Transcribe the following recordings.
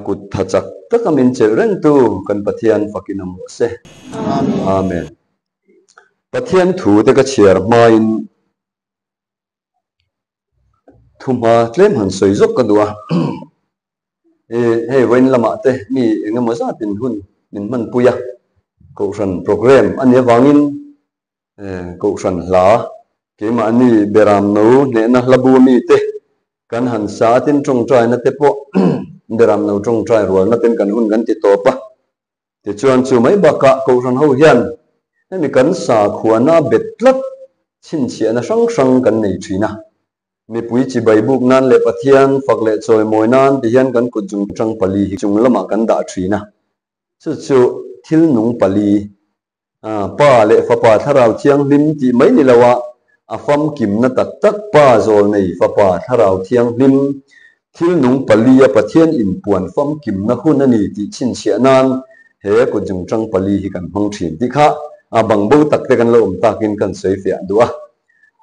kut thachak takamin chereng tu kan pathian fakinam se amen pathian thu te ka chiar main thuma tlem han soi zok ka duwa he wain lama te mi engemaw zat tin hun min man puya ko ran program ania wangin ko ran hla ke ma ni beram no ne na labu mi te kan han sa tin trong trai na te po beram no trong trai ro na ten kan hun kan ti to pa ti chuan chu mai ba ka ko ran ho hian ni kan sa khuana betlat chin chia na sang sang kan nei thina mi pui chi bai buk nan le pathian fak le choi moi nan ti hian kan kut jung tang pali hi chung lama kan da thina chu thil nung pali pa le fa pa tharau chiang lim ti mai ni lawa afam kim na tak tak pa zol nei fa pa tharau thiang lim thil nung pali a pathian in puan fam kim na hun ani ti chin chia nan he kut jung tang pali hi kan hong thin ti kha a bang bo tak te kan lo takin kan sei fia duwa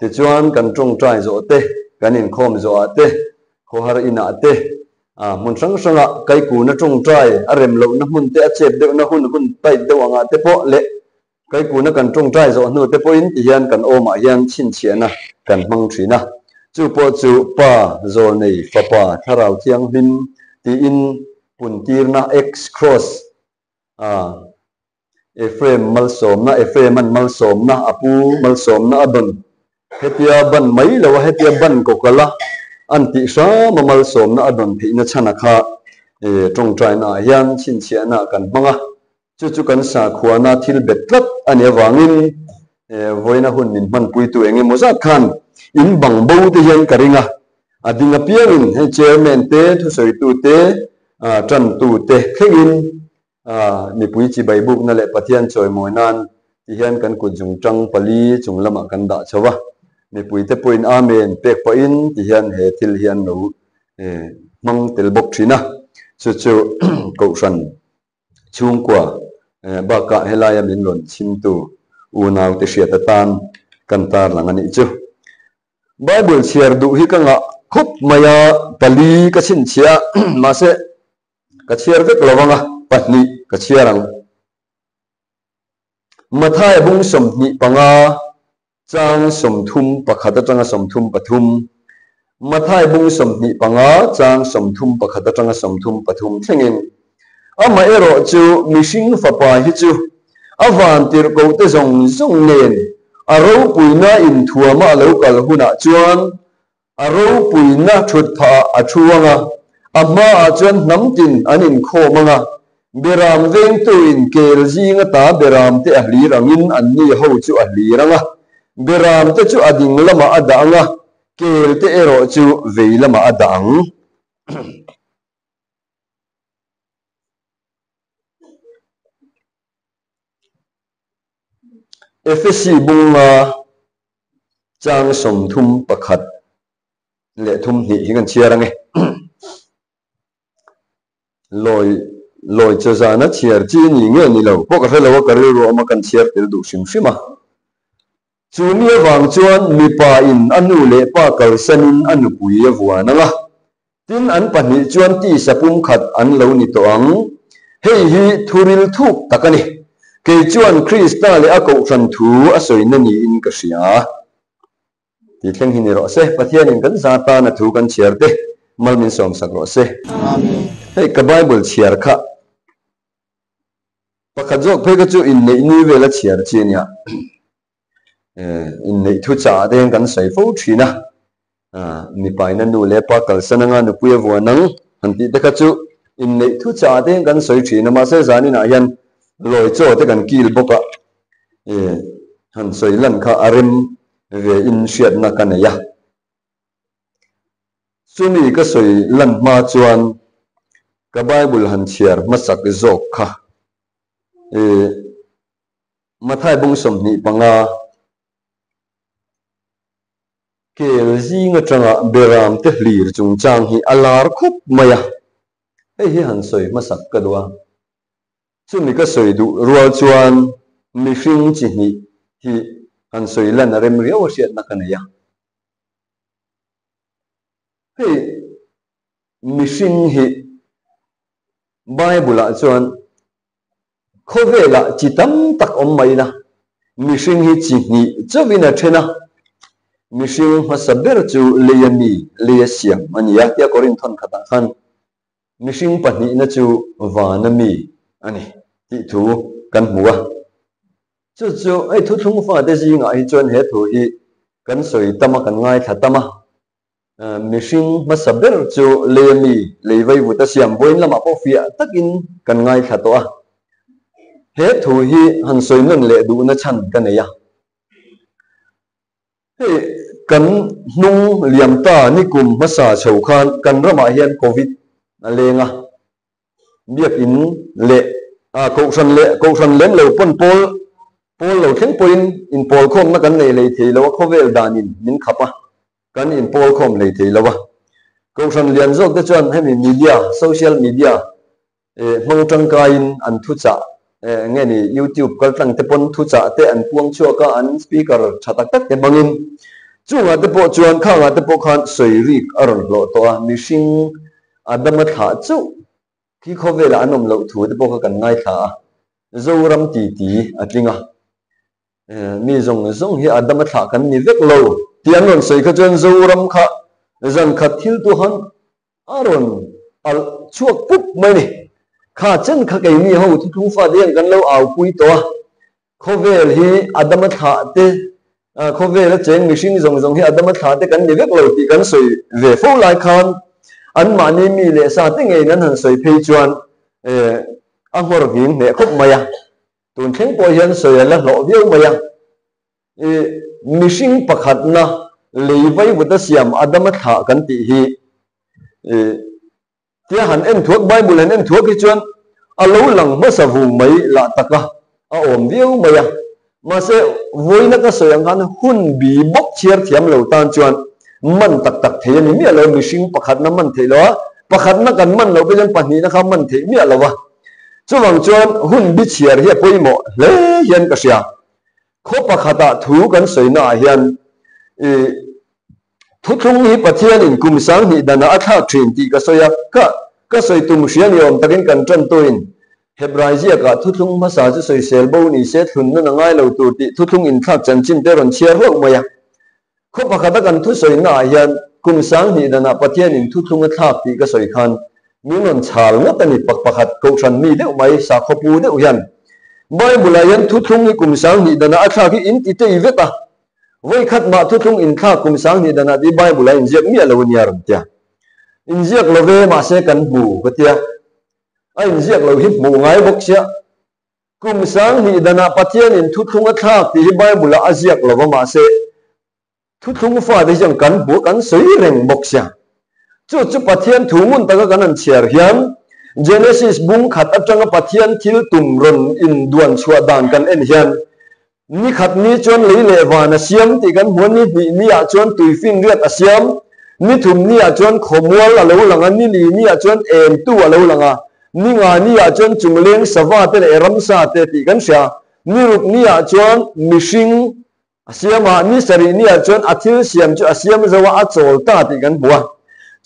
ti chuan kan trong trai zo te kan in khom zo ate khohar ina te mun sang sanga kai ku na trong trai a rem lo na mun te a chep de na hun tai de wanga te po le kai ku na kan trong trai zo nu te po in ti hian kan oma hian chin chia na kan mang thina chu po chu pa zo nei fa pa tharau thiang lim ti in pun tir na x cross Ephraim malsom na Ephraim man malsom na apu malsom na adon hetia ban mai lawa hetia ban ko kala anti sa mamal som na adon phi na chana kha trong trai na hian chin chia na kan manga chu kan sa khuana thil betlat ania wangin voina hun min man pui tu enge moza khan in bang bo te hian karinga adinga piangin he chairman te thu soi tu te tran tu te khengin ni pui chi bai buk na le pathian choi moi nan ti hian kan ku jung tang pali chung lama kan da chawa mi pui te point amen pek pa in ti hian he thil hian no mang tel bok thina chu ko ran chung kwa ba ka helaya min lon chim tu u naw te hria ta tan kan tar lang ani chu bible share du hi ka nga khup maya pali ka chin chia ma se ka chiar vek lawanga patni ka chiarang mathai bung som ni panga chang som thum pakhata changa som thum pathum mathai bung som ni panga chang som thum pakhata changa som thum pathum thlengin ama ero chu mishing fapa hi chu avan tir ko te zong zong nen aro puina in thuama lo kal huna chuan aro puina thut pha athuanga amma a chuan namtin anin khomanga beram veng tuin kel jinga ta beram te ahli rangin anni ho chu ahli ranga beram te chu ading lama adanga kel te ero chu vei lama adang efesi bunga chang som thum pakhat le thum hi kan chiarange loi chazana chiar chi ni nge ni lo pok a lo ka ro ma kan chiar tel du sim sima chumi wang chuan mi pa in anu le pa kal sanin anu pui awana la tin an pani chuan ti sapum khat an lo ni to ang hei hi thuril thuk takani ke chuan krista le a ko ran thu a soina ni in ka sia ti thleng hi ni ro se pathian in kan zata na thu kan chiar te malmin som sak ro se amen hei ka bible chiar kha pakhat jok phei ka chu in nei ni vela chiar chi nia in nei thu cha den kan sai fo thina mi pai na nu le pa kal sananga nu puya wa nang hanti te ka chu in nei thu cha den kan sai thina ma se zani na hian loi cho te kan kil boka han soi lan kha arim ve in shiat na kan ya sumi ka soi lan ma chuan ka bible han chiar masak zok kha mathai bung som ni panga kel zinga tanga beram te hlir chung chang hi alar khup maya hei hi han soi masak ka duwa chumi ka soi du rual chuan mi hring chi hi han soi lan rem riaw hriat na kan ya hei mi hring hi Bible chuan khovela chitam tak om mai na mishing hi chi ni chawina thena mishing masaber chu leyami leyasiam ania ya korin thon khata khan mishing pani na chu vanami ani ti thu kan muwa chu ai thu thung fa de ji nga hi chuan he thu hi kan soi tama kan ngai thatama mishing masaber chu leyami lewai vuta siam boin lama po fia takin kan ngai thato a he thu hi han soi ngon le du na chan kan ya he kan nung liam ta ni kum masa chho khan kan rama hian covid a lenga biak in le ko san lem lo pon pol lo theng poin in pol khom na kan nei le thei lo khovel danin min khapa kan in pol khom le thei lo wa ko san lian jok te chuan hemi media social media mong tang ka in an thu cha nghe ni YouTube kal tang te pon thu cha te an puang chua ka an speaker thatak tak te bangin chunga te po chuan khanga te po khan soi rik aron lo to a mishing adama tha chu ki khovela anom lo thu te po ka kan ngai tha zoram ti atlinga mi zong hi adama tha kan ni vek lo tian non soi kha chuan zoram kha zan kha thil tu han aron al chuak pup mai ni kha chen kha kai mi ho thu thu fa dian kan lo au pui to khovel hi adama tha te khovel cheng mishing zong hi adama tha te kan ni vek lo ti kan soi ve fo lai khan an mani mi le sa te ngei nan han soi phei chuan a hor ging ne khop maya tun theng po hian soi la lo viu maya mishing pakhat na lewai vuta siam adama tha kan ti hi tia han en thuak Bible han en thuak hi chuan alo lang ma sa vu mai la taka a om viu maya ma se voina ka soyang kan hun bi bok chiar thiam lo tan chuan man tak thei ni mi alo mishing pakhat na man thei lo pakhat na kan man lo be jan pahni na kha man thei mi alo wa chuwang chuan hun bi chiar hi poimo le hian ka sia kho pakhata thu kan soina hian thu thung hi pathian in kum sang ni dana atha thin ti ka soya ka soi tum hrian yom takin kan tran toin Hebraizia ka thu thung masa chu soi sel bo ni se thun na ngai lo tu ti thu thung in thak chan chin te ron chiar ho maya kho pakhata kan thu soi na hian kum sang ni dana pathian in thu thung a thak ti ka soi khan minon chal na tani pakhat ko than mi de mai sa khopu de hian Bible hian thu thung ni kum sang ni dana atha ki in ti te iveta voi khat ma thu thung in kha kum sang ni dana di Bible in jek mi alo nia ram tia in jek lo ve ma se kan bu ka tia ai in jek lo hip mu ngai bok sia kum sang ni dana pathian in thu thung a kha ti Bible a jek lo ma se thu thung fa de jang kan bu kan soi reng bok sia chu pathian thu mun ta kan an chiar hian Genesis bung khat atanga pathian thil tum ron in duan chua dan kan en hian ni khat ni chuan lei le wan a siam ti kan hmuan ni a chuan tuifin riat a siam ni thum ni a chuan khomwal a lo langa ni li ni a chuan em tu a lo langa ni nga ni a chuan chungleng sawa te le ramsa te ti kan sia ni rup ni a chuan mishing a siama ni sari ni a chuan athil siam chu a siam zawa a chol ta ti kan bua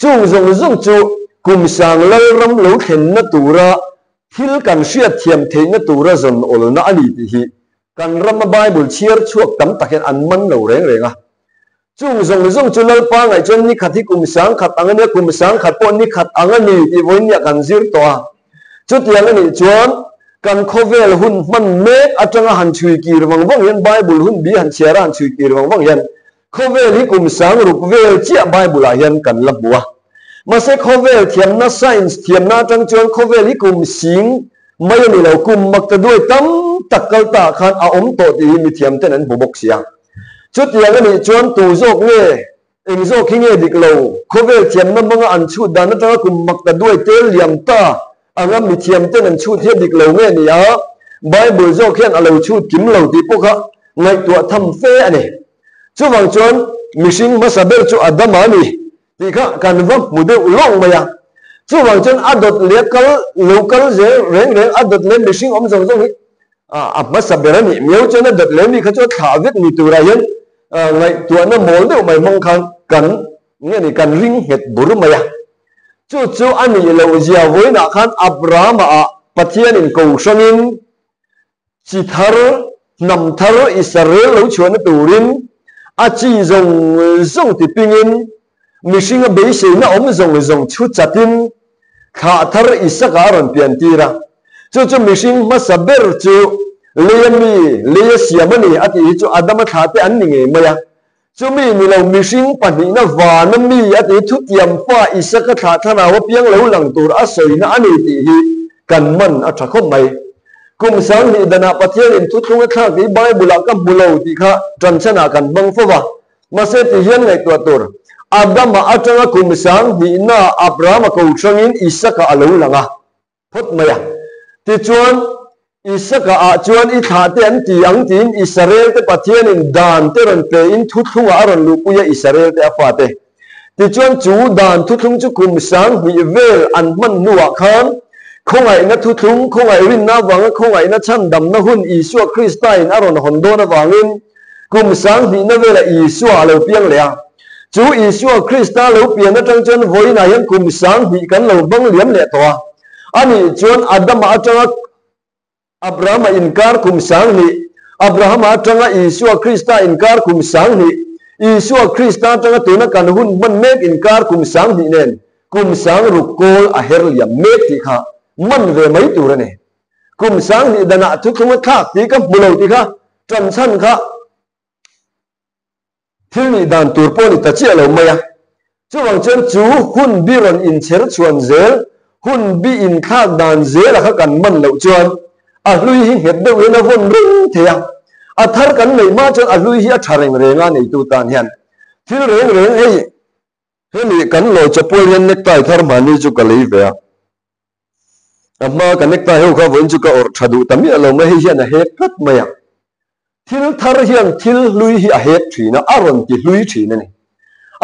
chung zong chu kum sang lal ram lo thlen na tura thil kan sia thiam thei na tura zon ol na ali ti hi kan ram Bible chiar chuak tam taken an man lo reng a chung zong chu lal pa ngai chon ni khathi kum sang khat angania kum sang khat pon ni khat angani ti voin ya kan zir to a chu tiang ani chuan kan khovel hun man me atanga han chui ki rwang wang yan Bible hun bi han chiara han chui ki rwang wang yan khovel hi kum sang ruk vel chia Bible a hian kan la bua ma se khovel thiam na science thiam na tang chuan khovel hi kum sing mai ni lo kum mak ta doi tam takal ta khan a om to ti mi thiam ten an bobok sia chút yang ani chuan tu jok nge eng jok hi nge dik lo khovel thiam na manga an chu dan na ta kum mak ta doi tel liam ta anga mi thiam ten an chu the dik lo nge ni a Bible jok hian a lo chu kim lo ti pokah ngai tua tham fe ani chu wang chuan mishing masabel chu adama ni ti kha kan vak mu de ulong maya chu wang chuan adot lekal local je reng adot le mishing om jong hi a masabel ni miau chuan adot le mi kha chu tha vek ni tu ra hian ngai tua na mol de mai mong khang kan nge ni kan ring het bur maya chu ani lo zia voina khan Abraham a pathian in ko sangin chi thar nam thar Israel lo chuan turin a chi zong ti pingin mishing a be se na zong chu chatin kha thar Isaka ron pian tira chu mishing masaber chu leyami leyasiamani ati chu adama thate an ni nge maya chumi ni lo mishing pani na van mi ati thu tiam fa Isaka tha thana wa piang lo lang tur a soina ani ti hi kan man a tha khom mai kum sang ni dana pathian in thu thunga thak ti bible ka bulo ti kha tran chana kan bang fowa ma se ti hian ngai to tur adama atanga kum sang ni na Abraham ko changin Isaka alo langa phot maya ti chuan Isaka a chuan I tha te an ti ang tin Israel te pathian in dan te ron pe in thu thunga aron lu puya Israel te afa te ti chuan chu dan thu thung chu kum sang ni vel an man nuwa khan khongai na thu thung khongai rin na wanga khongai na chan dam na hun Isua Christain aron hondo na wangin kum sang ni na vela Isua lo piang le chu Isua Christa lo pian na tang chen voi na yang kum sang ni kan lo bang liam le to ani chuan Adam atanga Abraham inkar kum sang ni Abraham atanga Isua Christa inkar kum sang ni Isua Christa atanga tuna kan hun man mek inkar kum sang ni nen kum sang rukol a her liam mek ti kha man ve mai tu ra ne kum sang ni dana thu thung thak ti ka bulo ti kha tran chan kha thil ni dan tur po ni ta chi lo maya chu wang chen chu hun bi ron in cher chuan zel hun bi in khak dan zel kha kan man lo chuan a lui hi het de we na von ring thea a thar kan nei ma chuan a lui hi a thareng renga nei tu tan hian thil reng ei he ni kan lo chapol hian nek tai thar mani chu ka lei ve amma connecta heu kha voin chu ka or thadu tami alo ma hi hian a het kat maya thil thar hian thil lui hi a het thina aron ti lui thina ni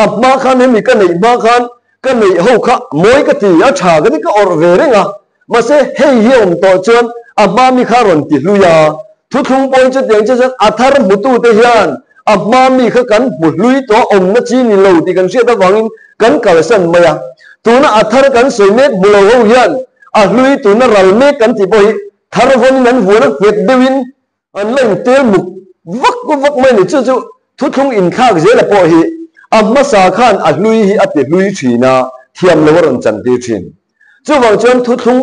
amma khan hemi ka nei ma khan ka nei ho kha moi ka ti a tha ga ni ka or ve renga ma se hei hi om to chuan amma mi kha ron ti luya thu thung poi chu tiang chu athar mutu te hian amma mi kha kan mu lui to om na chi ni lo ti kan sia ta wangin kan kal san maya tuna athar kan soimet bulo ho hian a lui tu na ral me kan ti boi thar von nan vuna vet dewin an leng tel muk vak mai ni chu thu thung in khak je la po hi amma sa khan a lui hi ate lui thina thiam lo ron chan ti thin chu wang chon thu thung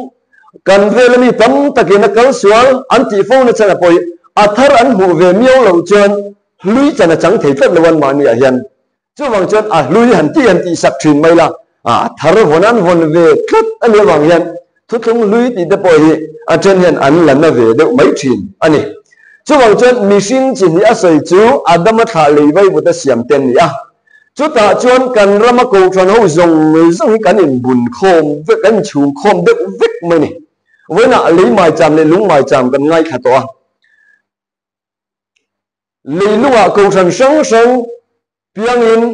kan velami tam takina kal sual an ti fo na chana poi athar an mu ve miau lo chon lui chana chang thei tat lawan ma ni a hian chu wang chon a lui han ti sak thin mai la thar vonan von ve tlat ani wang hian thu thung lui ti te poi a chen hian an lan na ve de mai thin ani chu wang chon mishing chin ni a soi chu Adam tha lei vai bu ta siam ten ni a chu ta chuan kan rama ko than ho zong kan in bun khom ve kan chum khom de vek mai ni với nạ lý mai chạm lên lúng mai chạm gần ngay khả tòa lý lúc ạ cầu sản sáng piang in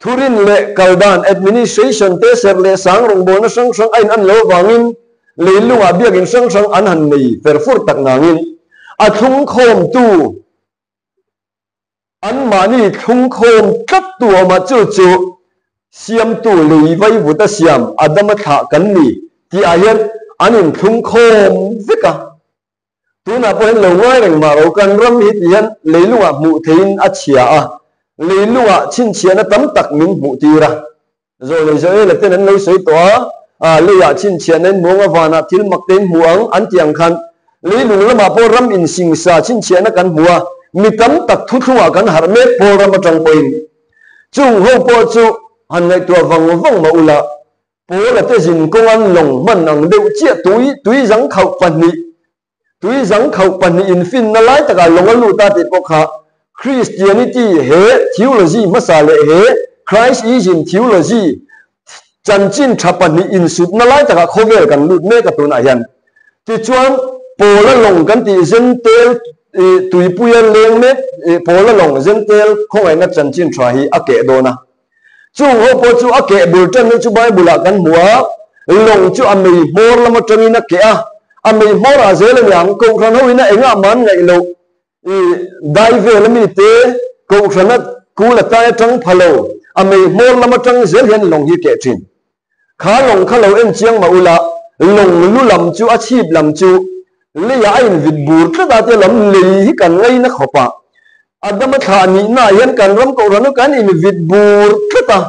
thurin lệ cầu đàn administration tế sẹp lệ sáng rồng bố nó sáng anh ăn lỗ vàng in lý lúc ạ biếc in sáng ăn hẳn nì phèr phút tạc nàng in à thung khom tu ăn mà ni thung khom cắt tùa mà chu xiêm tu lý vay vụ ta xiêm Adam thả cắn nì thì ai hết anh in thung khom vika tu na po hen lo ngai reng ma ro kan ram hi tian le lunga mu thein a chia a le lunga chin chia na tam tak min mu ti ra rồi le zo le ten lo soi to le ya chin chia nen mo nga wana til mak ten muang an tiang khan le lu la ma po ram in sing sa chin chia na kan mua mi tam tak thu thua kan har me po ram atang poin chung ho po chu han ngai tua wang ma ula bố là tôi dình công an lồng mần ang đều chia túi rắn khẩu phần infin na lái tất cả lồng an lu ta thì có khá Christianity hệ theology masale hệ Christism theology chân chính chắp phần in sút na lái tất cả khâu về cần lu mê cả tu na hiền thì chuan bố là lồng cần thì dân tel túi bùi lên mê bố là lồng dân tel không ai na chân chính chả hi ake do na chu ho po chu ake bul tan chu bai bula kan mua long chu ami mor lama tangina ke ami mor a zel yang ko khan ho ina enga man ngai lo dai ve lami te ko khan ku la ta tang phalo ami mor lama tang zel hian long hi ke thin khá lòng khá lâu em chiang mà ula lòng lu làm chu achip làm chu lấy ai vịt bùn cái ta tiêu làm lấy cần ngay nó khó pa adam thà ni na yan kan ram ko rano kan in vịt bùn cái ta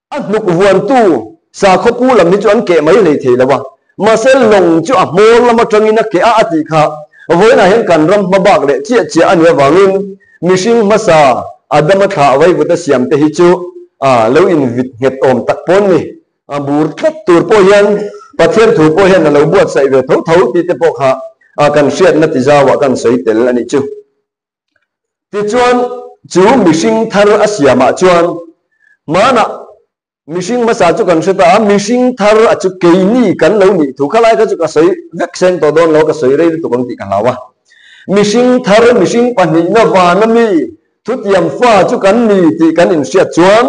ăn lục vuan tu sa khó pu làm ni chu ăn kệ mấy lấy thế là ba mà sẽ lòng chu mol làm trong in kệ ati kha với na yan kan ram mà bạc để chia chia anh ya wangin mishing masa adam thà vai vut siam te hi chu lâu in vịt het om tak pon ni bùn khát tur po yan pathian thu po hen lo buat sai ve thấu thấu ti te po kha kan siat na ti zawa kan sei tel ani chu ti chuan chu mishing thar asiama chuan mana mishing masa chu kan seta mishing thar achu keini kan lo ni thu khalai ka chu ka sei vaccine to don lo ka sei rei tu kan ti kan lawa mishing thar mishing pani na wa na mi thutiam fa chu kan ni ti kan in siat chuan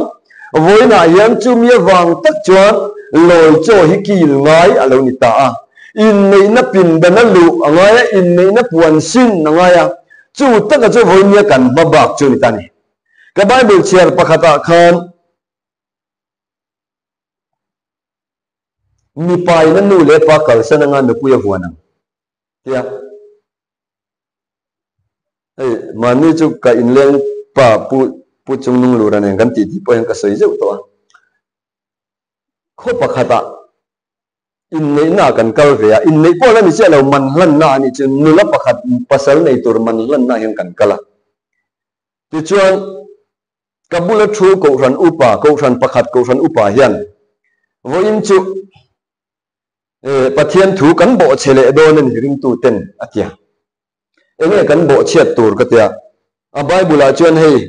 với na yan chu mi wang tak chuan loi cho hi ki ngai alo ni ta in nei na pin da na lu angai in nei na puan sin angai chu tak a chu voi nia kan ba bak chu ni ta ni ka bible share pakhata khan mi pai na nu le pa kal san nga nu puya huana tia mani chu ka in leng pa pu chung nung lu ran kan ti po yang ka sei zeu to kho pakhata in nei na kan kal ve in nei po la mi che lo man lan na ni chu nu la pakhat pasal nei tur man lan na yang kan kala ti chuan kabula thu ko ran upa ko ran pakhat ko ran upa hian voin chu pathian thu kan bo chele do nen ring tu ten atia enge kan bo chiat tur ka tia a bible a chuan hei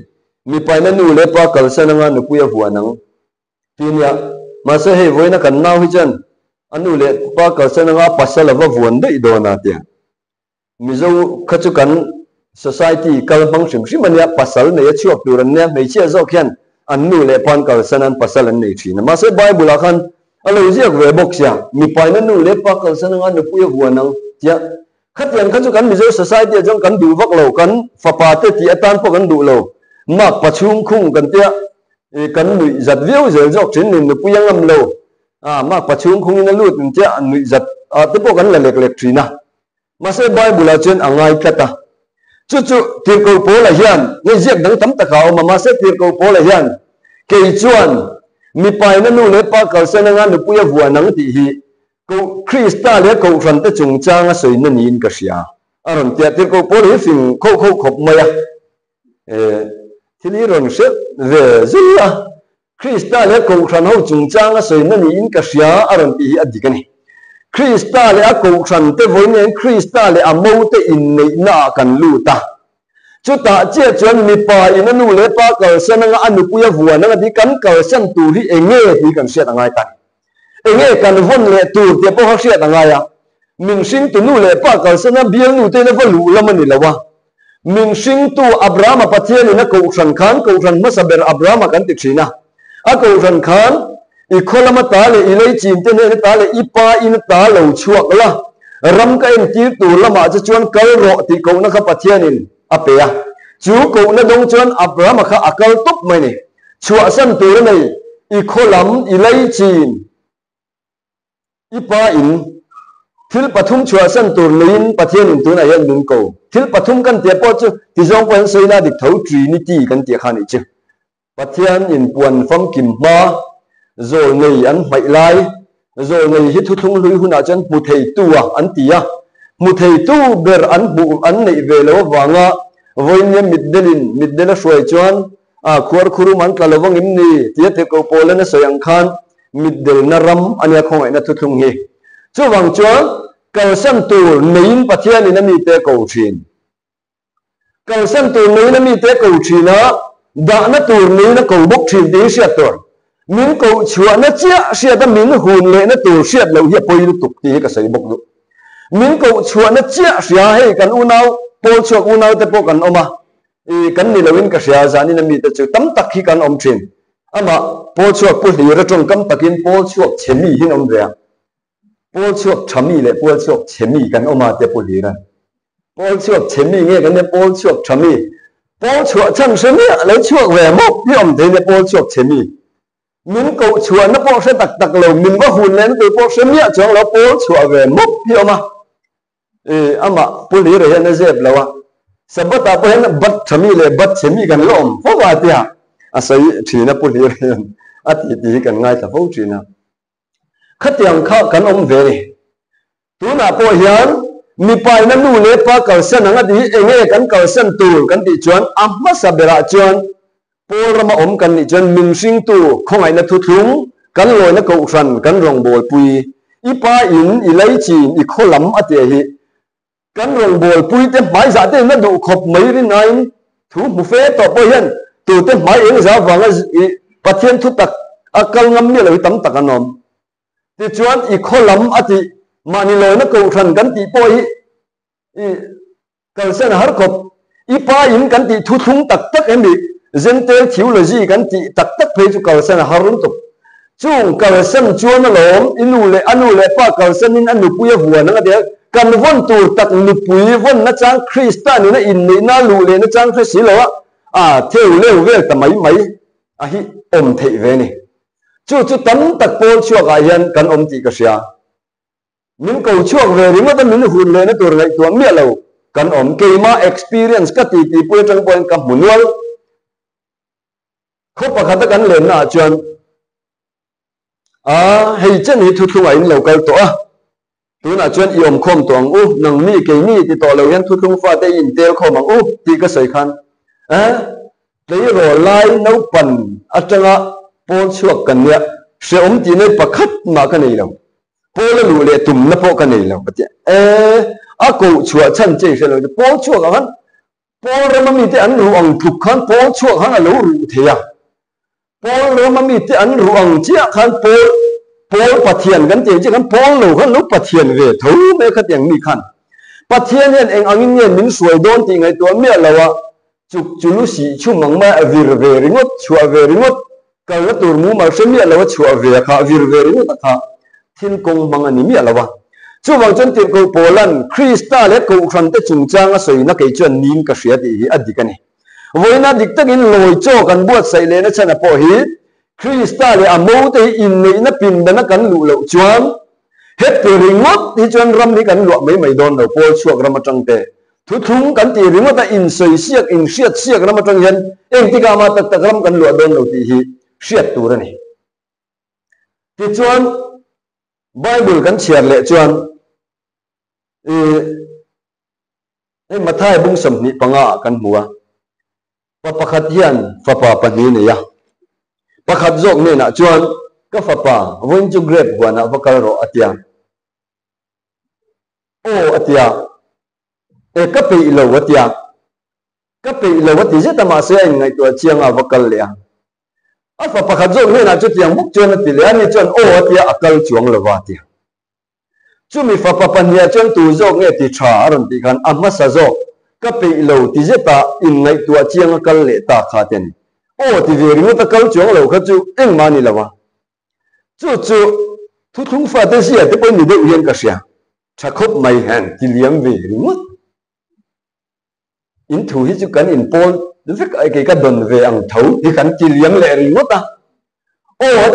mi paina nu le pa kal sananga nu puya huanang tinya ma se hei voina kan nau hi chan anu le pa kal sananga pasal wa vuan dei do na tia mi zo khachu kan society kal bang sim simania pasal ne chuak turan ne mei chia zo khian anu le pan kal sanan pasal an nei thina ma se bible a khan alo ziak ve box ya mi paina nu le pa kal sananga nu puya huanang tia khatian khachu kan mi zo society jong kan du vak lo kan fa pa te ti atan po kan du lo mak pachung khung kan tia kan nui zat viau zel jok chin nin nu puyang am lo mak pachung khung in lut nin tia nui zat te po kan la lek lek trina ma se bible a chen angai kata chu tir ko po la hian ngai ziak dang tam ta ka ma se tir ko po la hian ke chuan mi pai na nu le pa kal senanga nu puya bua nang ti hi ko krista le ko ran te chung changa soi na nin ka sia aron tia tir ko po le fing kho khop maya thili ron se ve zia krista le ko ran ho chung changa soi na nin ka sia aron ti hi adikani krista le a ko ran te voi ne krista le a mo te in nei na kan lu ta chu ta che chuan mi pa in anu le pa kal senanga anu puya bua nang di kan kal san tu ri enge ti kan sia angai ta enge kan von le tu te po ha sia angai ya min sing tu nu le pa kal sana biang nu te na va lu lamani lawa min sing tu abraham pathian ina ko ran khan ko ran masaber abraham kan ti thina a ko ran khan i kholama ta le i lei chin te ne ta le i pa in ta lo chuak la ram ka in ti tu lama cha chuan kal ro ti ko na kha pathian in apea chu ko na dong chuan abraham kha akal top mai ni chua san tu nei i kholam i lei chin i pa in thil pathum chua san tur lein pathian in tu na yan dun ko thil pathum kan te po chu ti jong pan soina dik thau trinity kan ti khan i chu pathian in puan fam kim ma zol nei an mai lai zol nei hi thu thung lui huna chan mu thei tu an tia mu thei tu ber an bu an nei ve lo wanga voinya middela shoi chuan khur khuru man kalawang imni tia te ko polana soyang khan middel naram ania khongai na thu thung hi chu wang chuan kal san tu nein pathian in ami te ko thin kal san tu nein ami te ko thina da na tu nein na ko bok thin ti sia tur min ko chua na chia sia da min hun le na tu sia lo hi poi lu tuk ti ka sai bok lu min ko chua na chia sia hei kan unau pol chuak unau te po kan oma kan ni lawin ka sia zani na mi te chu tam tak hi kan om thin ama pol chuak pu hi ra tong kam takin pol chuak chemi hin om rea pol chuak thami le pol chuak chemi kan oma te pu hi ra pol chuak chemi nge kan ne pol chuak thami pol chuak chang se mi le chuak ve mo hi om te ne pol chuak chemi mình cậu chùa nó bỏ sẽ tặc tặc lầu mình có hùn lên từ bỏ sẽ miệng cho nó bỏ chùa về mốc hiểu mà ama puli rồi nó dẹp lâu sabat apa yang bat chami le bat chemi kan lom fo ba tia asai thina puli rồi ati ti kan ngai ta fo thina khatiang kha kan om ve ni tu na po hian mi pai na nu le pa kal san anga di enge kan kal san tu kan ti chuan amma sabera chuan por ma om kan ni chuan min sing tu khongai na thu thung kan loi na ko ran kan rong bol pui ipa in ilai chin i kholam ate hi kan rong bol pui te mai za te na du khop mai ri nai thu mu fe to po hian tu te mai eng za wanga pathian thu tak akal ngam mi lo tam tak anom ti chuan i kholam ati mani loi na ko ran kan ti po hi kal sen har khop ipa in kan ti thu thung tak tak em bi gentle theology kan ti tak tak phei chu kal sen harun tu chung kal sen chuan lom inu le pa kal sen in anu puya huwa na de kan von tu tak nu pui von na chang Christian na in ni na lu le na chang Christ lo theo le ve ta mai hi om thei ve ni chu tam tak pol chuak a hian kan om ti ka sia min ko chuak ve ri ma ta min hun le na tur ngai tuang mi lo kan om ke ma experience ka ti pu tang point ka munwal kho pa kha ta kan len na chuan hei chen hi thu thunga in lo kal to tu na chuan iom khom tong nang mi ke mi ti to lo yan thu thung fa te in tel khom ang ti ka sai khan te ro lai no pan atanga pol chuak kan ya se om ti nei pakhat ma ka nei lo pol lu le tum na po ka nei lo pati a ko chua chan che se lo pol chuak han pol ra ma mi te an ru ang thuk khan pol chuak han a lo ru the ya pol ra ma mi te an ru ang chia khan pol pathian kan te chi kan pol lo khan lo pathian ve tho me kha tiang mi khan pathian hian eng angin yen min suai don ti ngai to me lawa chuk chulu si chu mang ma avir ve ringot chua ve ringot kal na tur mu ma se me lawa chua ve kha avir ve ringot kha thin kong mang ani me lawa chu wang chen ti ko polan Krista le ko khan te chung chang a soi na ke chuan nin ka hria ti hi adikani voina dik takin loi cho kan buat sai le na chana po hi Krista le amo te in nei na pin da na kan lu lo chuan het ti ringot ti chuan ram ni kan lu mai don lo pol chuak ram atang te thu thung kan ti ringot ta in soi siak in siak ram atang hian eng ti ka ma tak tak ram kan lu don lo ti hi siat tu ra ni ti chuan Bible kan chiar le chuan mathai bung sam ni panga kan muwa pakhat hian fapa pani ne ya pakhat jok ne na chuan ka fapa voin chu grep wana vakal ro atia atia ka pe lo atia ka pe lo ati je tama se ai ngai to chiang a vakal le a fa pakhat jok ne na chu tiang muk chuan ati le ani chuan atia akal chuang lo wa tia chu mi fapa pania chuan tu jok nge ti tha aron ti khan amma sa jok ka pe lo ti je ta in ngai to chiang akal le ta kha ten ti ve ring ta kal chuang lo kha chu eng mani lawa chu thu thung fa te sia te pon ni de yen ka sia thakop mai han ti liam ve ring in thu hi chu kan in pol vek ai ke ka don ve ang thau hi kan ti liam le ring ta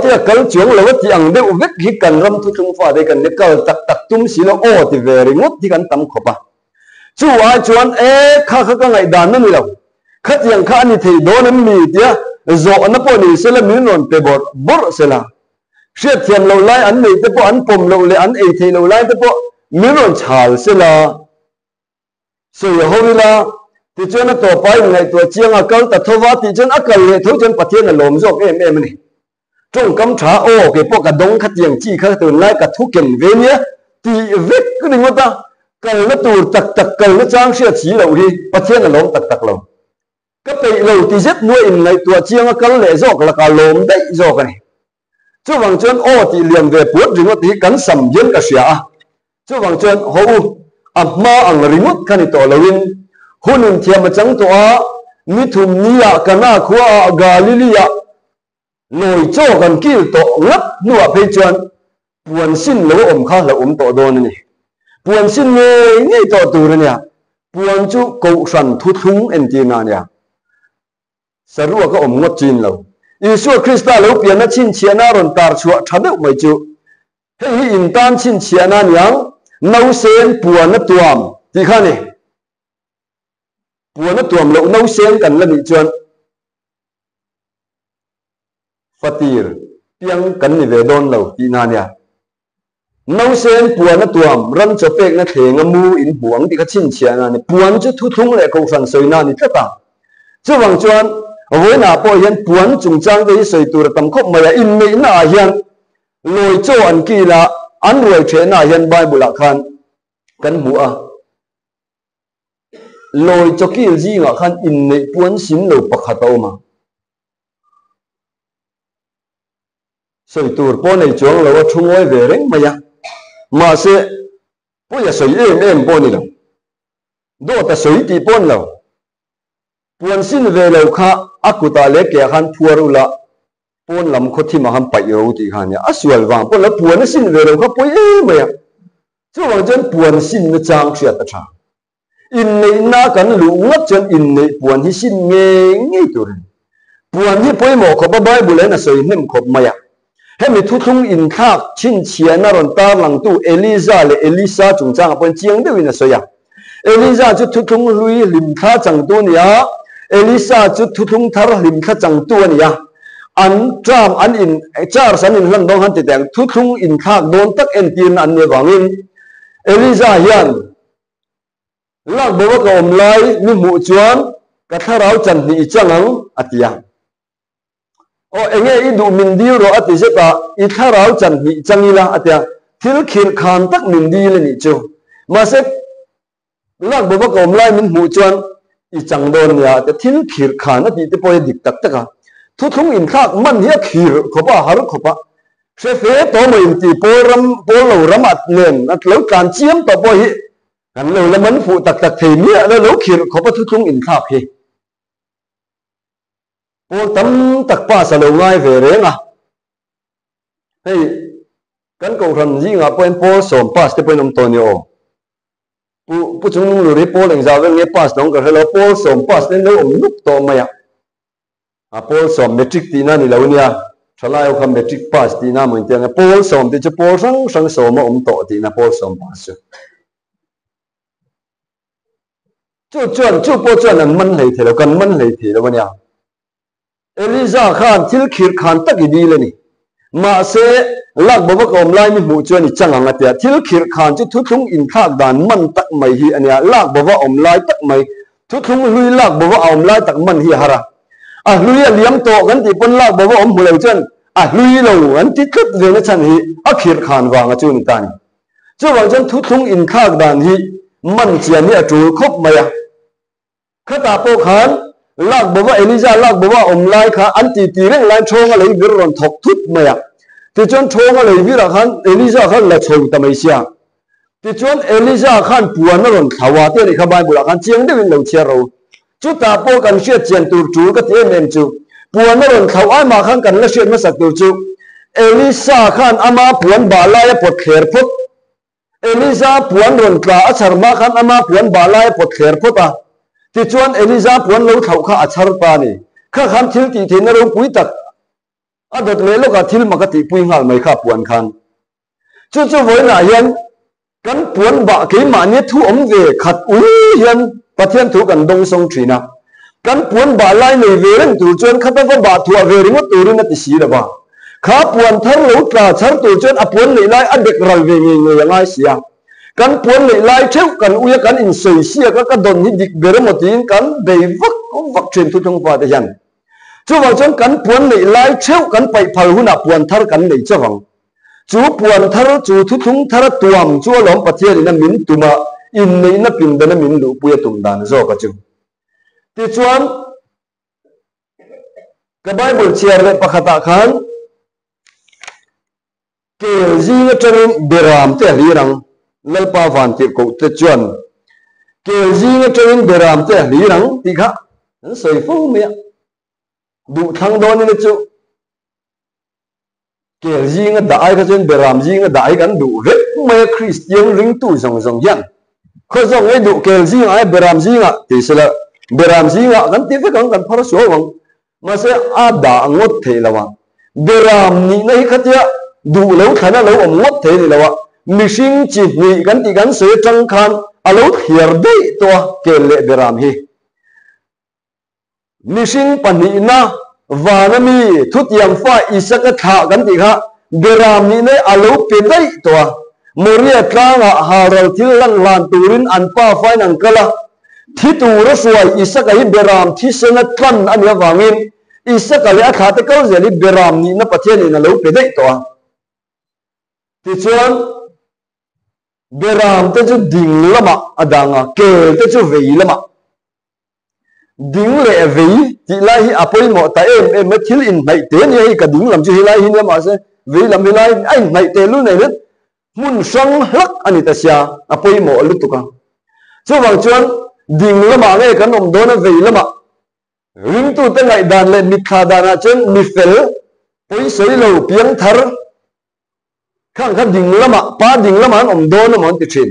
ti kal chuang lo ti ang de vek hi kan ram thu thung fa de kan ne kal tak tak tum si lo ti ve ring ti kan tam khopa chu a chuan kha ka ngai dan na ni lo khát yang khá ni thầy đó nên mì tia zo nó po ni sẽ là miếng non pe bor sẽ là siết thiam lâu lai ăn mì te po ăn pom lâu le ăn ei thầy lâu lai te po miếng non chal sẽ là rồi hồi là thì cho nó tổ phải ngày tổ chiang à câu ta thâu vá thì cho nó cần hệ thống chân bát thiên là lồm dọc em này trong cắm trà cái po cả đông khát yang chi khát từ lai cả thuốc kiện về nhé thì vết cái gì mà ta cần nó tụt tặc tặc cần nó trang siết chỉ lâu đi bát thiên là lồm tặc tặc lâu cái pe lâu thì rất nuôi in ngày tua chiang cái lệ dọc là cả lồm đấy dọc này chú vàng chân thì liền về buốt rồi thì cắn sầm dân cả xia chú vàng chân ma ang rimut kan ito lawin hunin thiam chang to mi thum nia kana khua Galilia noi cho kan kil to ngap nuwa pe chuan puan sin lo kha la to don ni puan sin nge to tur nia puan chu ko san thu thung en ti na nia sarua ka ngot chin lo Isu Krista lo pian na chin chiana ron tar chua thadeu mai chu hei in tan chin chiana niang nau sen puan na tuam ti khani puan na tuam lo nau sen kan la ni chuan fatir piang kan ni ve don lo ti na nia nau sen puan na tuam ran cho pek na thenga mu in buang ti ka chin chiana ni puan chu thu thung le ko san soi na ni tata chu wang chuan với nà po hiền puan chung chang với sợi tur tam khop mày in mấy na hiền lôi cho anh kia là anh rồi chuyện na hiền Bible là khan kan mu a lôi cho kia gì ngạ khan in mấy puan xin lô bạc hạt mà sợi tur po này chuang lô chung ngồi về đấy mà sẽ po ya sợi em po này đâu đó ta sợi ti pon đâu puan xin về lâu kha akuta le ke khan phuarula pon lam kho thi ma ham pai ro ti khan ya asual wang pon la puan xin về lâu kha poi maya chu wang chen puan xin na chang thia ta tha in nei na kan lu ngat chen in nei puan hi xin nge nge tur puan hi poi mo kho ba Bible na soi nem khop maya hemi thu thung in thak chin chian na ron tar lang tu Eliza le Elisa chung chang pon chiang de win soya Eliza chu thu thung lui lim kha chang tu nia Elisa chu thu thung thar lim kha chang tu ania an tram an in char san in lan dong han ti tang thu thung in khak don tak en tin an ne wangin Elisa hian lak bo ka om lai ni mu chuan ka tharau chan ni changang atia o enge I du min di ro ati jeta I tharau chan ni changila atia thil khir khan tak min di le ni chu ma se lak bo ka om lai min mu chuan I chang don ya te thil khir khan ati te poi dik tak taka thu thung in khak man hi khir khopa har khopa se fe to mo in ti por lo ram at nen at lo kan chiam to poi hi kan lo la man fu tak tak thei mi la lo khir khopa thu thung in khak hi por tam tak pa sa lo ngai ve re nga hei kan ko ran ji nga poin por som pas te poin om to ni o pu chung lu ri por leng za wen nge pas dong ka hello por som pas nen lo om nup to maya a por som metric ti na ni lo nia thalai o kham metric pass ti na mun tiang por som ti chu por sang som om to ti na por som pass chu po chuan an man lei thelo kan man lei thelo nia Eliza khan thil khir khan tak I di le ni ma se lak bo kom lai mi mu chuan I chang anga tia thil khir khan chu thu thung in khak dan man tak mai hi ania lak bo om lai tak mai thu thung lui lak bo om lai tak man hi hara a lui liam to kan ti pon lak bo om mu lo chuan a lui lo an ti kut ve na chan hi a khir khan wanga chu ni tan chu wang chen thu thung in khak dan hi man chian ni a tul khop maya khata po khan lak bo Eliza lak bo om lai kha an ti reng lai thong a lei vir ron thok thut maya ti chuan thong a lei vir khan Eliza khan la chho ta mai sia ti chuan Eliza khan puan ron thawa te ni kha Bible khan chiang de win lo chia ro chu ta po kan hriat chian tur chu ka te nem chu puan ron thaw ai ma khan kan la hriat ma sak tur chu Elisa khan ama puan ba lai pot kher phut Elisa puan ron tla a char ma khan ama puan ba lai pot kher phut a ti chuan Eliza puan lo thau kha achar pa ni kha khan thil ti the na ro pui tak a dot le lo ka thil ma ka ti pui ngal mai kha puan khan chu voi na hian kan puan ba ke ma ni thu om ve khat hian pathian thu kan dong song thina kan puan ba lai nei ve ren tu chuan kha ta ba thua ve ring tu rin ti si da ba kha puan thar lo tra char tu chuan a puan nei lai a dek ral ve nge ngai sia kan puan nei lai theu kan uya kan in soi sia ka don hi dik bere motin kan dei vak chen thu thong pa te hian chu wang chuan kan puan nei lai theu kan pai phal huna puan thar kan nei chawang chu puan thar chu thu thung thar tuam chu lom pathian in min tuma in nei na pin da na min lu puya tum dan zo ka chu ti chuan ka Bible chiar le pakhata khan ke ji na charin beram te hirang lalpa van ti ko te chuan ke ji na charin beram te hirang ti kha an soi fu me du thang don ni chu ke ji nga dai ka chen beram ji nga dai kan du ve me Christian ring tu zong yan kho zong ai du ke ji ai beram ji nga ti sela beram ji nga kan ti ve kan phar so wang mà sẽ đã ngót thế là wa beram ni nei khatia du lo thana lo ngót thế ni là wa mishing chi ni kan ti kan se chang khan alo thiar dei to ke le beram hi mishing pani na vanami thutiam fa isaka tha kan ti kha beram ni nei alo pe dei to moria tlanga haral thilan lan turin anpa fain angkala thi tu ra suai isaka hi beram thi sena tlan ania wangin isaka le akha te kal zeli beram ni na pathian in alo pe dei to ti chuan beram te chu ding lama adanga ke te chu vei lama ding le vei ti lai hi apoi mo ta em thil in nai te ni hi ka ding lam chu hi lai hi ma se vei lam hi lai ai nai te lu nei let mun sang lak ani ta sia apoi mo lu tu ka chu wang chuan ding lama nge kan om do na vei lama ring tu te ngai dan le mit kha dana chen mi fel poi sei lo piang thar khang kha ding lama pa ding lama om do na mon ti thin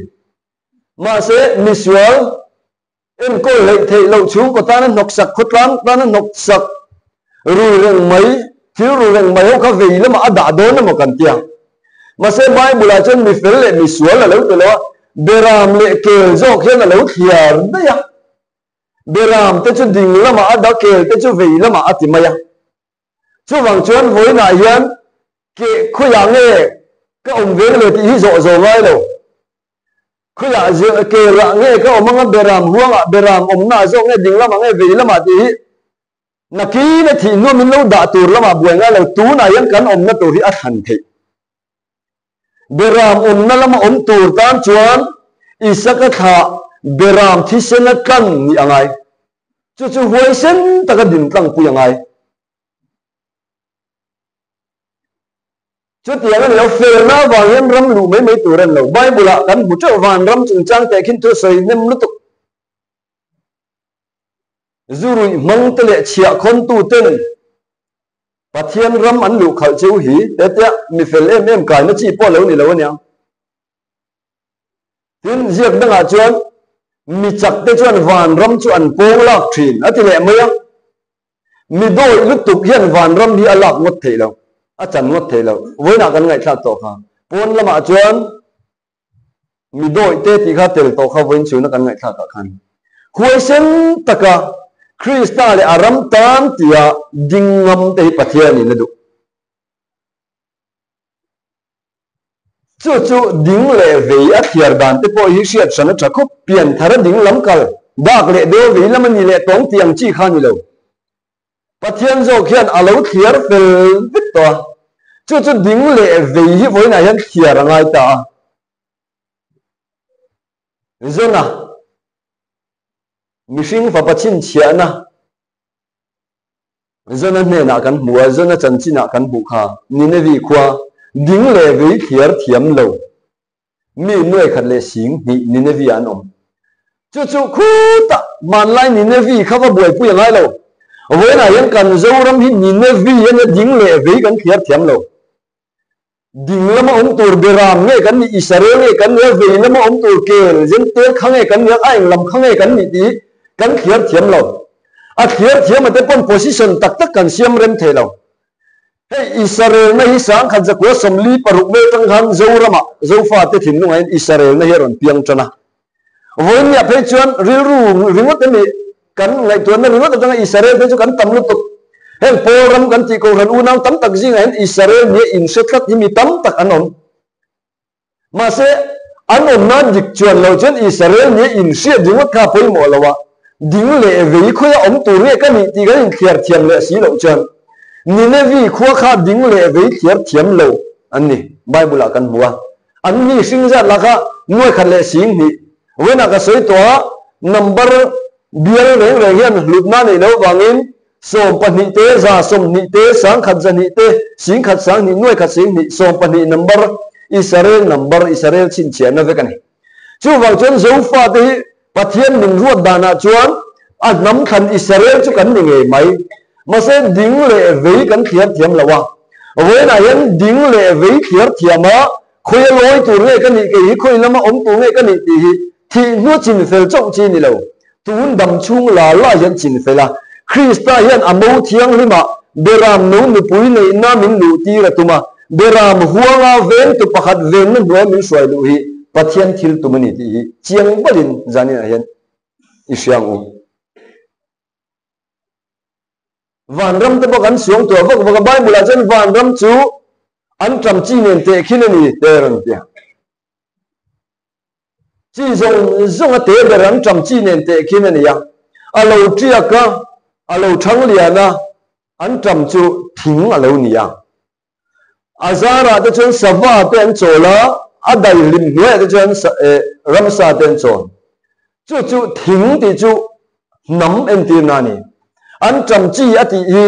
ma se misual em ko le thei lo chung ko ta na nok sak khotlang ta na nok sak ru reng mai thiếu ru reng mai ho kha vei lama ada do na mo kan tiang mà sẽ Bible là chân mi phèn lệ mi xuống là lâu từ đó beram lệ kề do kia là lâu thiệt đấy à beram tới chân đình là mà đã kề tới chân vị là mà thì mày à chú vàng chuyên với nại hiền kề khơi yang nghe các ông về lệ thì rõ rõ ngay đâu khơi yang giờ kề là nghe các ông mang beram huang à beram ông na do nghe đình là mà nghe vị là mà thì na kí nó thì nó mình lâu đã tuổi là mà buổi ngay là tú này hiền cắn ông nó tuổi thì ắt hẳn thị beram na lama tur tan chuan isaka tha beram thi sena kan ni angai chu chu huai sen taka din tlang pu angai chu tiang lo fer na wang ram lu mai turan lo bible kan bu cha van ram chung chang te khin tu sei nem lu tu zurui mang tele chia khon tu ten pathian ram an lu khal cheu hi te te mi fel em kai na chi po lo ni lo nya tin ziak danga chuan mi chak te chuan van ram chu an pong lak thin ati le mai mi doi lu tuk hian van ram hi alak ngot thei lo a chan ngot thei lo voina kan ngai thla to kha pon lama chuan mi doi te ti kha tel to kha voin chu na kan ngai thla ka khan khuai sen taka Krista le aram tam tia dingam te pathian ni nadu chu chu ding le ve a thiar dan te po hi siat sana thakho pian thara ding lam kal dak le do ve lam ni le tong tiang chi khan ni lo pathian zo khian alo thiar fel vit to chu chu ding le ve hi voi na yan thiar ngai ta zona mishing fa pachin chiana zona ne na kan mua zona chanchina kan bu kha ni ne vi khwa ding le vi thiar thiam lo mi nuai khat le sing ni ne vi anom chu chu khu ta man lai ni ne vi kha ba buai pu yang ai lo với na yan kan zo ram hi ni ne vi yan ding le vi kan thiar thiam lo ding lama tur beram nge kan ni Israel nge kan ne vi lama tur kel jen te khang nge kan ne ai lam khang nge kan ni ti kan thiar thiam lo a thiar thiam ma te pon position tak tak kan siam rem the lo hey Israel na hi sang khan zakwa somli paruk me tang han zo rama zo fa te thin nu ai Israel na heron piang chana voi nya phe chuan ril ru ringot ni kan ngai tuan na ringot tang Israel te chu kan tam lu tuk hey poram kan ti ko ran unang tam tak jing ai Israel ni in se khat ni mi tam tak anom ma se anom na dik chuan lo chen Israel ni in se ringot kha poi mo lawa ding le ve khoya om tu re kan ni ti kan khiar thiam le si lo chan ni ne vi kho kha ding le ve khiar thiam lo ani bible kan bua an ni sing za la kha noi khan le sing ni wena ka soi to number bial reng reng hian lutna nei lo wangin som pani te za som ni te sang khat za ni te sing khat sang ni noi khat sing ni som pani number Israel chin chian na ve kan chu wang chen zo fa te pathian ning ruat dana chuan a nam khan Israel chu kan ni nge mai ma se ding le ve kan khiar thiam lawa voi na yan ding le ve khiar thiama khoi loi tu nge kan ni ke khoi lama om tu nge kan ni ti hi thi nu chin fel chong chi ni lo tun dam chung la la yan chin fela Krista hian amo thiang lima beram no nu pui nei na min lu ti ra tuma beram huanga ven tu pakhat ven na no min suai lu hi pathian thil tumani ti hi chiang balin zani a hian isyang u van ram te bakan suang to vak vak bible a chen van ram chu an tram chi nen te khinani te ran tia chi zong a te beram tram chi nen te khinani ya alo triaka alo thang liana an tram chu thing alo nia azara te chen sava ten chola adai lim hue te chen ramsa ten chon chu thing ti chu nam en ti nani an tram chi ati hi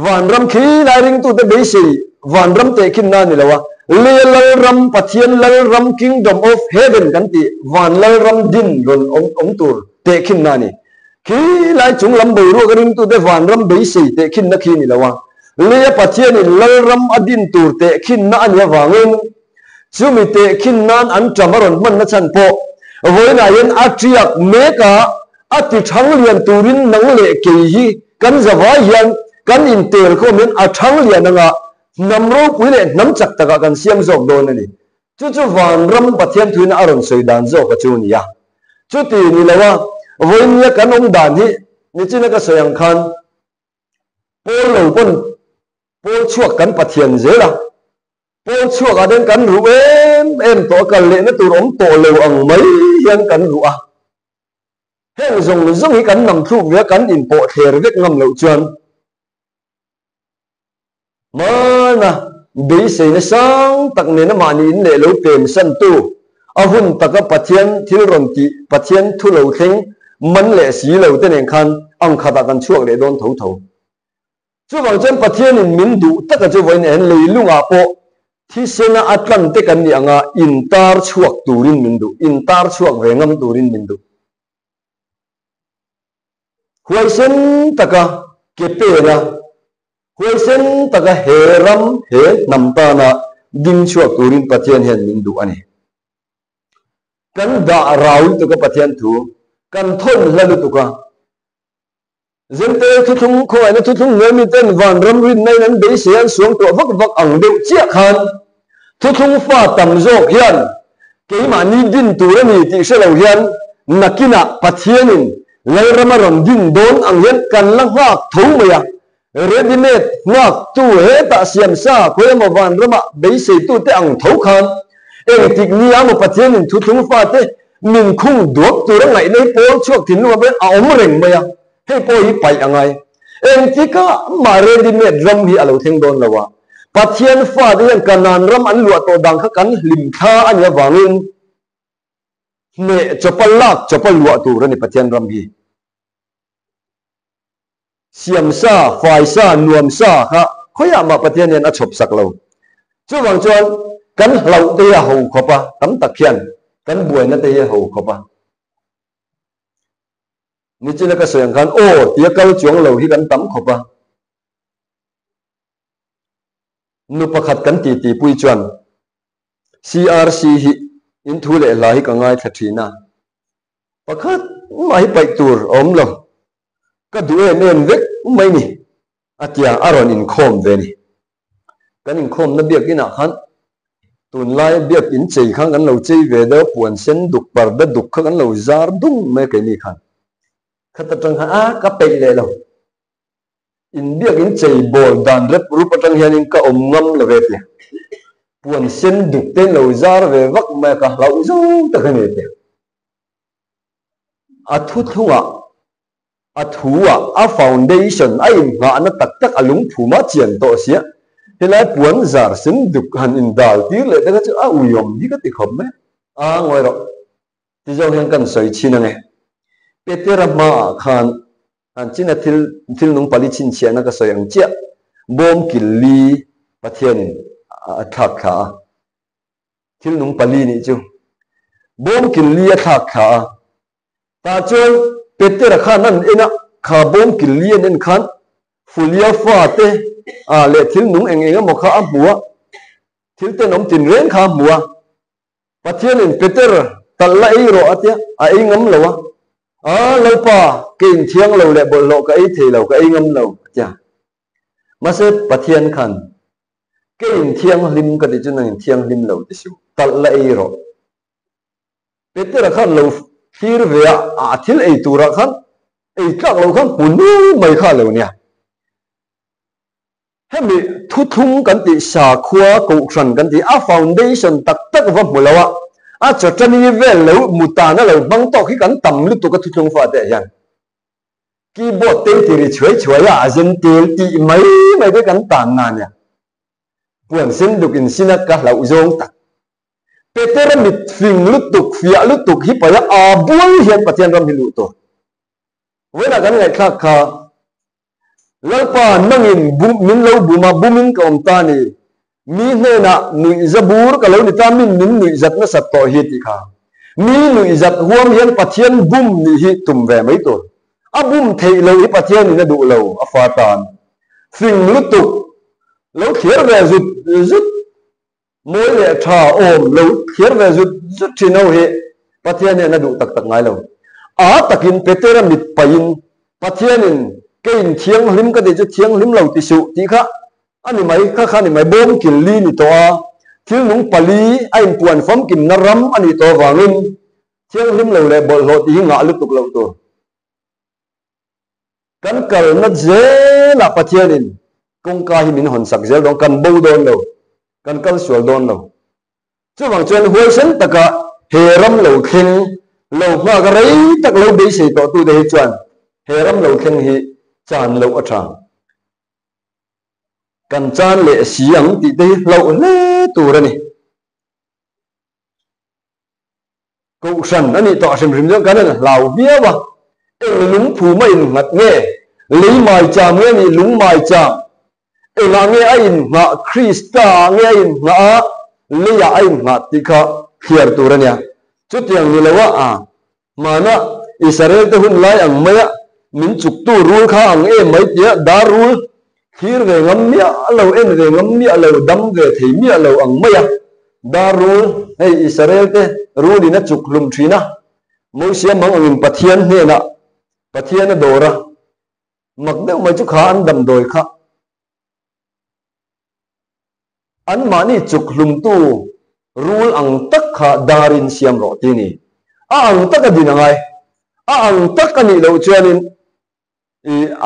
van ram khi lai ring tu te be si van ram te khin na ni lawa le lal ram pathian lal ram kingdom of heaven kan ti van lal ram din ron ong tur te khin na ni khi lai chung lam bo ro ring tu te van ram be si te khin na khi ni lawa le pathian ni lal ram adin tur te khin na ania wangin chumi te khin nan an tramaron man na chan po voina yen atriak meka ati thang lian turin nang le ke hi kan zawa hian kan in tel kho men a thang lian anga namro puile nam chak taka kan siam zok don ani chu van ram pathian thuina aron soi dan zo ka chu ni ya chu ti ni lawa voinia kan ong dan hi ni china ka soyang khan pol lo kon pol chuak kan pathian zela pol chuak aden kan ru em to kan le na tur om to lo ang mai hian kan ru a heng zong hi kan nam thu ve kan in po ther vek ngam lo chuan mana be se na sang tak ne na mani in le lo tem san tu ahun taka pathian thil ron ti pathian thu lo theng man le si lo te nen khan ang khata kan chuak le don tho tho chu wang chen pathian in min du taka chu voin en leilunga po thi sena atlan te kan ni anga in tar chuak turin min du in tar chuak ve ngam turin min du huai sen taka kepe na huai sen taka heram he namta na ding chuak turin pathian hian min du ani kan da raul to ka pathian thu kan thon lalu to ka zente thu thung kho ana thu thung ngai mi ten van ram rin nai nan be sian suang to vak vak ang deu chia khan thu thung fa tam jok hian ke ma ni din tu ni ti se lo hian nakina pathianin lai ramaron din don ang hian kan lang hak tho maya readymade ngak tu he ta siam sa khoe ma van rama be se tu te ang tho khan eng tik ni amo pathianin thu thung fa te min khung duak tu ra ngai nei pol chuak thin lu ben a om reng maya he po hi pai angai eng tika ma readymade ram hi alo theng don lawa pathian fa de kanan ram an lu to dang kha kan lim tha anya wangin ne chopal lak chopal lu tu ra ni pathian ram hi siam sa fai sa nuam sa kha khoya ma pathian nen a chop sak lo chu wang chuan kan hlau te ya ho khopa tam takhian kan buai na te ya ho khopa ni china ka soyang khan o tia kal chuang lo hi kan tam khopa nu pakhat kan ti pui chuan CRC hi in thu le la hi ka ngai thathina pakhat mai pai tur om lo ka du en vek mai ni atia aron in khom ve ni kan in khom na biak ina khan tun lai biak in chei khang kan lo chei ve da puan sen duk par da duk kha kan lo zar dung me ke ni khan khata tang a ka pe le lo in biak in chei bol dan rep rupa tang hian in ka om ngam le ve te puan sen duk te lo zar ve vak me ka lo zu ta ka ni te a thu thunga a thuwa a foundation ai nga na tak tak alung phuma chian to sia helai puan zar sen duk han in dal tir le da cha a uyom hi ka ti khom me a ngoi ro ti jo hian kan soi china nge petera ma khan an china thil nung pali chin chia na ka soi ang chia bom killi pathian a thak kha thil nung pali ni chu bom killi a thak kha ta chon petera khan an ena kha bom killi en khan fulia fa te a le thil nung eng mo kha a bua thil te nom tin ren kha bua pathian in peter talla ei ro atia a ei ngam lawa lâu pa cái thiêng lâu lệ bộ lộ cái thì lâu cái ngâm lâu chả mà sẽ bắt thiên khăn cái thiêng lim cái chỗ này thiêng lim lâu thì sao tal lại rồi bây giờ là khăn lâu khi về thiếu ấy tu ra khăn ấy các lâu khăn bún mấy khăn lâu nha hay bị thu thung cái gì xả khoa cụ sản cái gì foundation tắc tắc vào một lâu cho chân như vậy lâu một ta nó lâu băng tao khi cái tầm lúc tôi có thu thung phát đấy khi bộ tên thì chuối dân tiền thì mấy cái tàn nàn nha buồn xin được in xin cả lâu dông tắc Peter mit phình lúc tục hi phải buông hiện bắt tiền ram hi lụt to với là cái ngày khác khác lalpa nangin min lo buma bumin ka omta ni mi ne na nui zabur ka lo ni ta min nui zat na sat to hi ti kha mi nui zat huam hian pathian bum ni hi tum ve mai to bum thei lo hi pathian ni na du lo fa tan phình lúc tục lo khier ve zut mỗi lệ trà ôm lâu khiết về rút trên đâu hệ pathian này nó đủ tắc ngay lâu takin Peter mit pain pathian cái thiêng lim cái gì thiêng lim lâu thì sụ thì khác anh mấy khác này mấy bom kìm li ni to thiếu nung pali anh puan phom kìm naram anh to vangin thiêng lim lâu lệ bộ lộ thì ngã lúc tục lâu to căn cờ nó dễ là pathian công ca hi min hồn sặc dễ đó cần bâu đôn lâu kan kal sual don lo chu wang chen huai sen taka heram lo khen lo ma ga rei tak lo be se to tu de chuan heram lo khen hi chan lo atha kan chan le siang ti de lo le tu ra ni ko san ani to sim rim jong kan lao bia ba lúng phù mai ngặt nghe lấy mai cha nghe ni lúng mai cha nga nghe ain nga Krista nghe ain nga leya ain nga tika khiar turania chút yang ni lawa mana Israel te hun lai ang maya min chuk tu rul kha ang e mai tia da rul khir ve ngam mia lo en ve ngam mia lo dam ve thei mia lo ang maya da rul hey Israel te rul ina chuk lum thina mo sia mang ang pathian he na pathian dora mak deu mai chu kha an dam doi kha an mani chuk lum tu rule ang tak kha darin siam ro ti ni ang tak din angai ang tak ani lo chuanin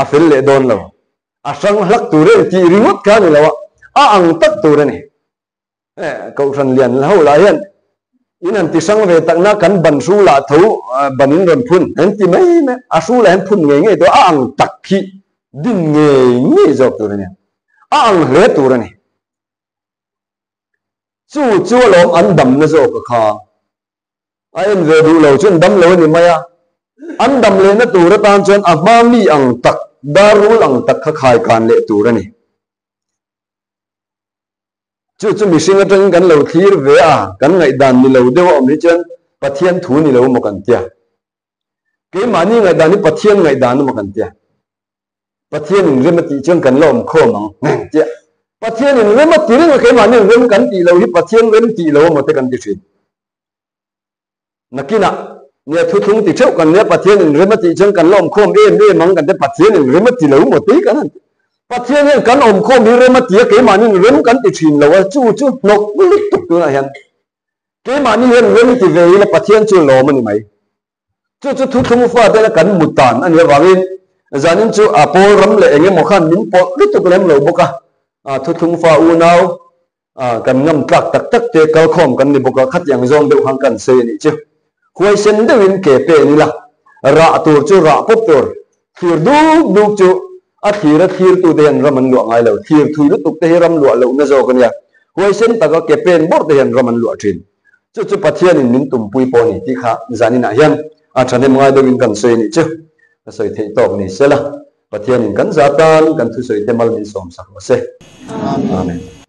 a fel le don lo sang lak tu re ti ringot kha ni lo ang tak tu re ni ko san lian ho la hian inan ti sang ve tak na kan ban su la tho banin ron phun an ti mai su la han phun nge nge to ang tak khi din nge nge zo tu re ni ang le tu re ni chu lom an dam na zo ka kha ai về du lo chen dam lo ni maya an dam le na tu ra tan chen ma mi ang tak darul ang tak kha khai kan le tu ra ni chu mi singa tang kan lo thir ve kan ngai dan ni lo de om ni chen pathian thu ni lo mo kan tia ke mani ngai dan ni pathian ngai dan mo kan tia pathian ni re ma ti chen kan lom kho mang tia pathian in rem ti ring ke mani rem kan ti lo hi pathian rem ti lo mo te kan ti thin nakina ne thu thung ti cheu kan ne pathian in rem ti chang kan lom khom em mang kan te pathian in rem ti lo mo te kan pathian in kan om khom hi rem ti ke mani rem kan ti thin lo chu nok lik tuk tu na hian ke mani hian rem ti ve la pathian chu lo mani mai chu thu thung fa te kan mutan an ya wangin zanin chu apol ram le enge mo khan min po lik tuk lem lo boka thu thung fa u nau kan ngam tlak tak tak te kal khom kan ni boka khat yang zong deu hang kan se ni chu huai sen de win ke pe ni la ra tur chu ra pop tur thir du chu thir tu den raman lu ngai lo thir thui lu tuk te ram lu lo na zo kan ya huai sen ta ka ke pen bor te han raman lu thin chu pathian in min tum pui po ni ti kha zani na hian thane ngai de win kan se ni chu soi thei tok ni sela pathian in kan zatan kan thu soi te mal min som sak se amen